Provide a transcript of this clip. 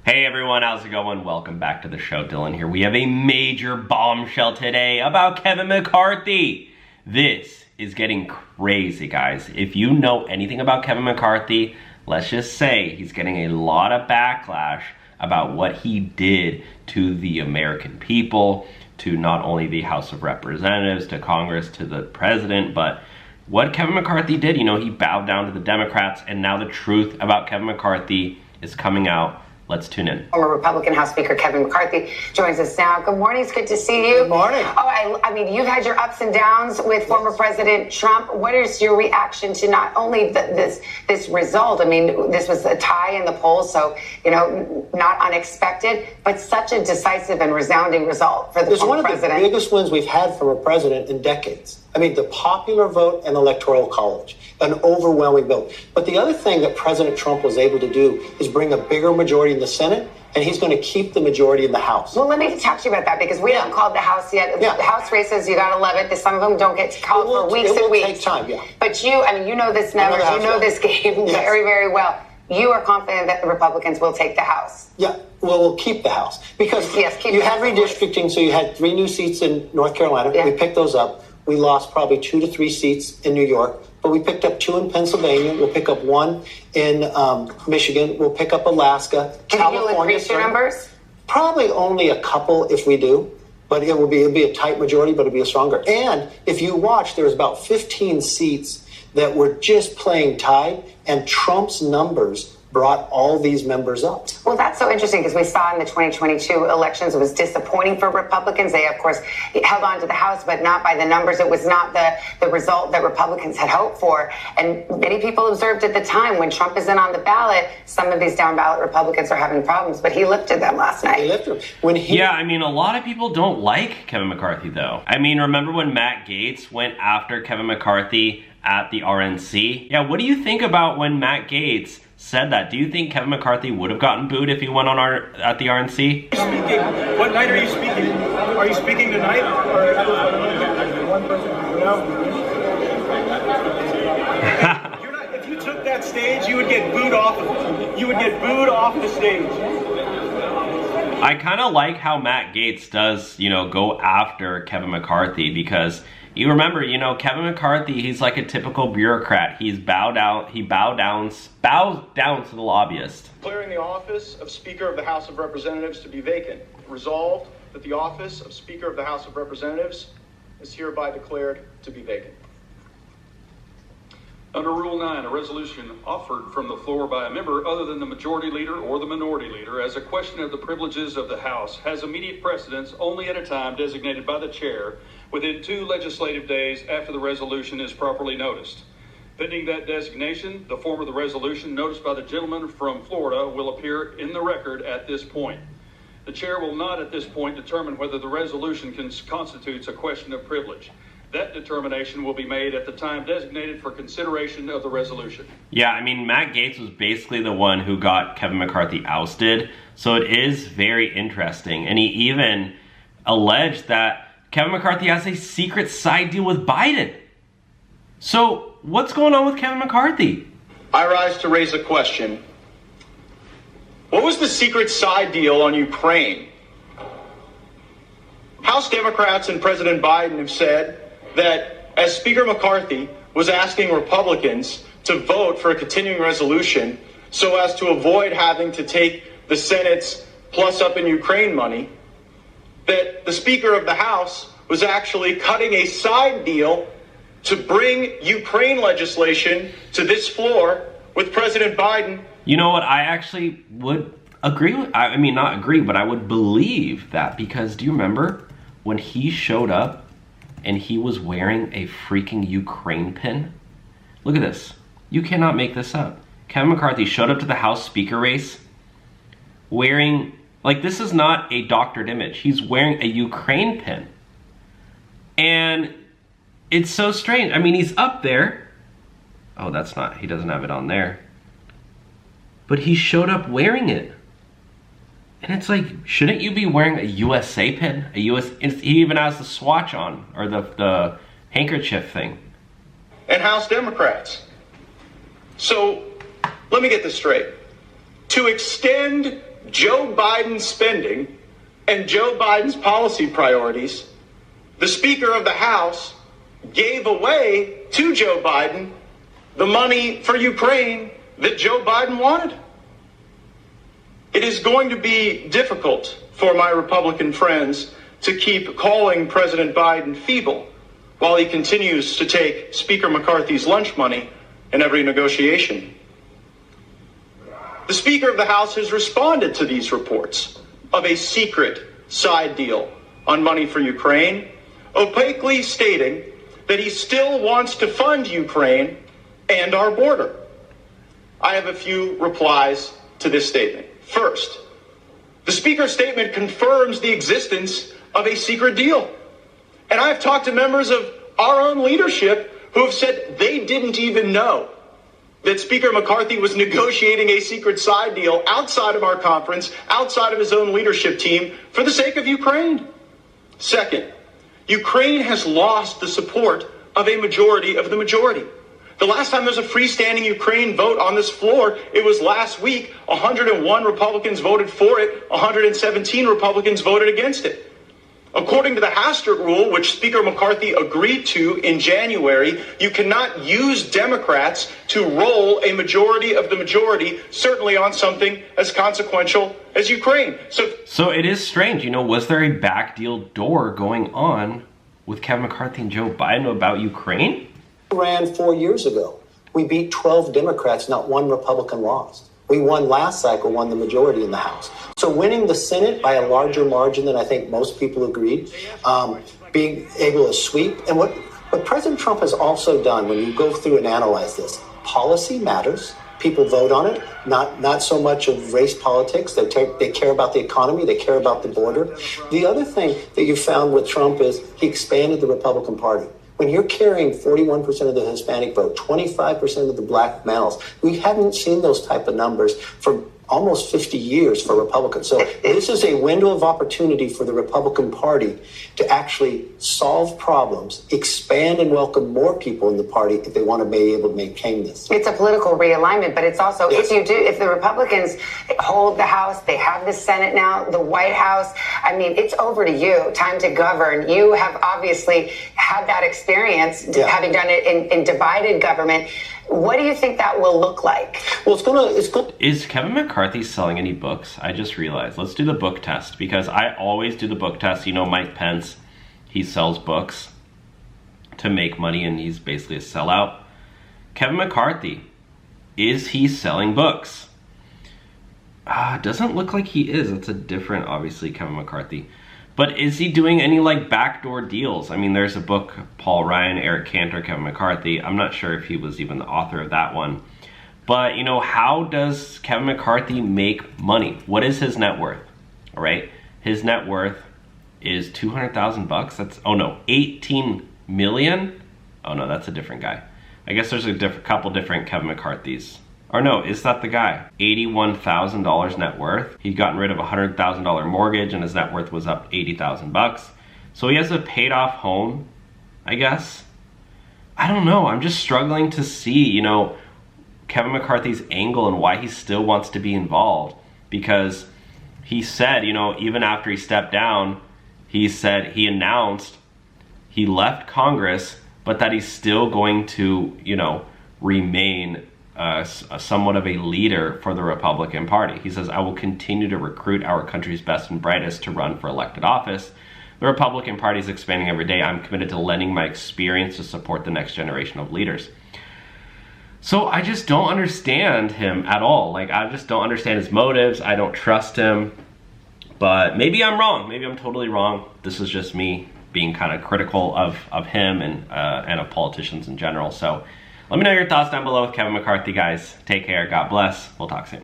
Hey everyone, how's it going? Welcome back to the show. Dylan here. We have a major bombshell today about Kevin McCarthy. This is getting crazy, guys. If you know anything about Kevin McCarthy, let's just say he's getting a lot of backlash about what he did to the American people, to not only the House of Representatives, to Congress, to the president, but what Kevin McCarthy did. You know, he bowed down to the Democrats, and now the truth about Kevin McCarthy is coming out. Let's tune in. Former Republican House Speaker Kevin McCarthy joins us now. Good morning. It's good to see you. Good morning. Oh, I mean, you've had your ups and downs with former President Trump. What is your reaction to not only this result? I mean, this was a tie in the polls, so, you know, not unexpected, but such a decisive and resounding result for the former president. It's one of the biggest wins we've had from a president in decades. I mean, the popular vote and electoral college, an overwhelming vote. But the other thing that President Trump was able to do is bring a bigger majority in the Senate, and he's going to keep the majority in the House. Well, let me talk to you about that, because we haven't called the House yet. The House races, you got to love it. Some of them don't get called for weeks and weeks. It will take time, yeah. But you, I mean, you know this numbers, you know this game very, very well. You are confident that the Republicans will take the House. Yeah, well, we'll keep the House. Because you had redistricting, so you had 3 new seats in North Carolina. Yeah. We picked those up. We lost probably 2 to 3 seats in New York, but we picked up 2 in Pennsylvania. We'll pick up 1 in Michigan. We'll pick up Alaska. California. You'll increase your numbers? Probably only a couple if we do, but it'll be a tight majority, but it'll be a stronger. And if you watch, there's about 15 seats that were just playing tied, and Trump's numbers brought all these members up. Well, that's so interesting, because we saw in the 2022 elections, it was disappointing for Republicans. They, of course, held on to the House, but not by the numbers. It was not the result that Republicans had hoped for. And many people observed at the time, when Trump isn't on the ballot, some of these down ballot Republicans are having problems, but he lifted them last night. He lifted them. Yeah, I mean, a lot of people don't like Kevin McCarthy, though. I mean, remember when Matt Gaetz went after Kevin McCarthy at the RNC? Yeah, what do you think about when Matt Gaetz said that? Do you think Kevin McCarthy would have gotten booed if he went on at the RNC? Speaking. What night are you speaking? Are you speaking tonight? One person? If you took that stage, you would get booed off. You would get booed off the stage. I kind of like how Matt Gaetz does, you know, go after Kevin McCarthy, because you remember, you know, Kevin McCarthy, he's like a typical bureaucrat. He bows down to the lobbyist. Declaring the office of Speaker of the House of Representatives to be vacant. Resolved that the office of Speaker of the House of Representatives is hereby declared to be vacant. Under Rule 9, a resolution offered from the floor by a member other than the majority leader or the minority leader as a question of the privileges of the House has immediate precedence only at a time designated by the chair within 2 legislative days after the resolution is properly noticed. Pending that designation, the form of the resolution noticed by the gentleman from Florida will appear in the record at this point. The chair will not at this point determine whether the resolution constitutes a question of privilege. That determination will be made at the time designated for consideration of the resolution. Yeah, I mean, Matt Gaetz was basically the one who got Kevin McCarthy ousted, so it is very interesting. And he even alleged that Kevin McCarthy has a secret side deal with Biden. So what's going on with Kevin McCarthy? I rise to raise a question. What was the secret side deal on Ukraine? House Democrats and President Biden have said that as Speaker McCarthy was asking Republicans to vote for a continuing resolution so as to avoid having to take the Senate's plus up in Ukraine money, that the Speaker of the House was actually cutting a side deal to bring Ukraine legislation to this floor with President Biden. You know what? I actually would agree with, I mean, not agree, but I would believe that, because do you remember when he showed up and he was wearing a freaking Ukraine pin? Look at this. You cannot make this up. Kevin McCarthy showed up to the House Speaker race wearing, like, this is not a doctored image. He's wearing a Ukraine pin. And it's so strange. I mean, he's up there. Oh, that's not, he doesn't have it on there. But he showed up wearing it. And it's like, shouldn't you be wearing a USA pin? He even has the swatch on, or the handkerchief thing. And House Democrats. So, let me get this straight. To extend Joe Biden's spending and Joe Biden's policy priorities, the Speaker of the House gave away to Joe Biden the money for Ukraine that Joe Biden wanted. It is going to be difficult for my Republican friends to keep calling President Biden feeble while he continues to take Speaker McCarthy's lunch money in every negotiation. The Speaker of the House has responded to these reports of a secret side deal on money for Ukraine, opaquely stating that he still wants to fund Ukraine and our border. I have a few replies to this statement. First, the Speaker's statement confirms the existence of a secret deal. And I've talked to members of our own leadership who have said they didn't even know that Speaker McCarthy was negotiating a secret side deal outside of our conference, outside of his own leadership team, for the sake of Ukraine. Second, Ukraine has lost the support of a majority of the majority. The last time there was a freestanding Ukraine vote on this floor, it was last week. 101 Republicans voted for it, 117 Republicans voted against it. According to the Hastert rule, which Speaker McCarthy agreed to in January, you cannot use Democrats to roll a majority of the majority, certainly on something as consequential as Ukraine. So it is strange, was there a back deal door going on with Kevin McCarthy and Joe Biden about Ukraine? Ran 4 years ago. We beat 12 Democrats, not one Republican lost. We won last cycle, won the majority in the House. So winning the Senate by a larger margin than I think most people agreed, being able to sweep. And what President Trump has also done, when you go through and analyze this, policy matters. People vote on it, not so much of race politics. They care about the economy. They care about the border. The other thing that you found with Trump is he expanded the Republican Party. When you're carrying 41% of the Hispanic vote, 25% of the black males, we haven't seen those type of numbers for almost 50 years for Republicans. So this is a window of opportunity for the Republican Party to actually solve problems, expand and welcome more people in the party if they want to be able to maintain this. It's a political realignment, but it's also, if the Republicans hold the House, they have the Senate now, the White House, it's over to you, time to govern. You have obviously had that experience, having done it in divided government. What do you think that will look like? Well, it's going. Is Kevin McCarthy selling any books? I just realized. Let's do the book test, because I always do the book test. Mike Pence, he sells books to make money, and he's basically a sellout. Kevin McCarthy, is he selling books? Doesn't look like he is. It's a different, obviously, Kevin McCarthy. But is he doing any backdoor deals? There's a book, Paul Ryan, Eric Cantor, Kevin McCarthy. I'm not sure if he was even the author of that one. But, how does Kevin McCarthy make money? What is his net worth? All right. His net worth is $200,000. That's, 18 million. Oh no, that's a different guy. I guess there's a couple different Kevin McCarthys. Or no, is that the guy? $81,000 net worth. He'd gotten rid of a $100,000 mortgage and his net worth was up $80,000. So he has a paid off home, I guess. I don't know. I'm just struggling to see, Kevin McCarthy's angle and why he still wants to be involved. Because he said, even after he stepped down, he announced he left Congress, but that he's still going to, remain somewhat of a leader for the Republican Party. He says, I will continue to recruit our country's best and brightest to run for elected office. The Republican Party is expanding every day. I'm committed to lending my experience to support the next generation of leaders. So I just don't understand him at all. I just don't understand his motives. I don't trust him. But maybe I'm wrong. Maybe I'm totally wrong. This is just me being kind of critical of him and of politicians in general. So let me know your thoughts down below with Kevin McCarthy, guys. Take care. God bless. We'll talk soon.